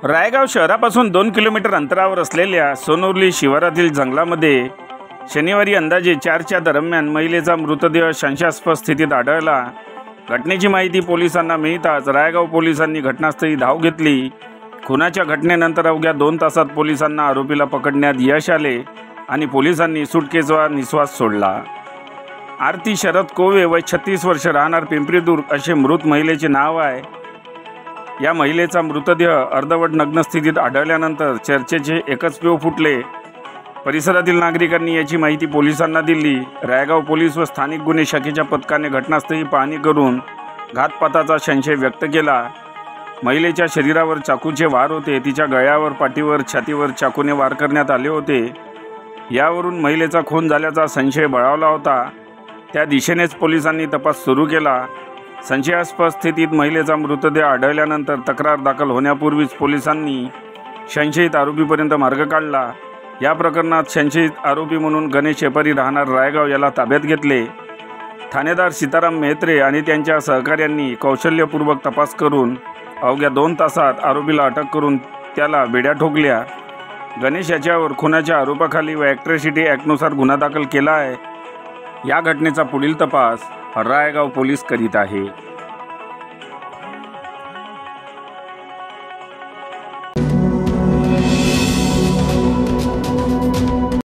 रायगाव शहरापासून 2 किलोमीटर अंतरावर असलेल्या सोनवली शिवारातील जंगलामध्ये शनिवारी अंदाजे 4च्या दरम्यान महिलेचा मृतदेह संशयास्पद स्थितीत आढळला। घटनेची माहिती पोलिसांना मिळताच रायगाव पोलिसांनी घटनास्थळी धाव घेतली। खुनाच्या घटनेनंतर अवघ्या 2 तासात पोलिसांना आरोपीला पकडण्यात यश आले आणि पोलिसांनी सुटकेचा निश्वास सोडला। आरती शरद कोवे वय 36 वर्ष, राहणार पिंपरीदुर्ग असे मृत महिलेचे नाव आहे। या महिलेचा मृतदेह अर्धवट नग्न स्थितीत आढळल्यानंतर चर्चेचे एकच पेव फुटले। परिसरातील नागरिकांनी याची माहिती पोलिसांना दिली। रायगाव पोलीस व स्थानिक गुन्हे शाखेच्या पथकाने घटनास्थळी पाहणी करून घातपाताचा संशय व्यक्त केला। महिलेच्या शरीरावर चाकूचे वार होते। तिच्या गळ्यावर, पाठीवर, छातीवर चाकूने वार करण्यात आले होते। यावरून महिलेचा खून झाल्याचा संशय बळावला होता। त्या दिशेनेच पोलिसांनी तपास सुरू केला। संशयास्पद स्थितीत महिलेचा मृतदेह आढळल्यानंतर तक्रार दाखल होण्यापूर्वीच पोलिसांनी संशयित आरोपीपर्यंत मार्ग काढला। या प्रकरणात संशयित आरोपी म्हणून गणेश शेपारी, राहणार रायगाव याला ताब्यात घेतले। ठाणेदार सीताराम मेहत्रे आणि त्यांच्या सहकाऱ्यांनी कौशल्यपूर्वक तपास करून अवघ्या 2 तासात आरोपीला अटक करून त्याला बेड्या ठोकल्या। गणेश याच्यावर खुनाच्या आरोपाखाली व ॲट्रॉसिटी ॲक्टनुसार गुन्हा दाखल केला आहे। या घटनेचा पुढील तपास रायगाव पोलीस करीत आहे।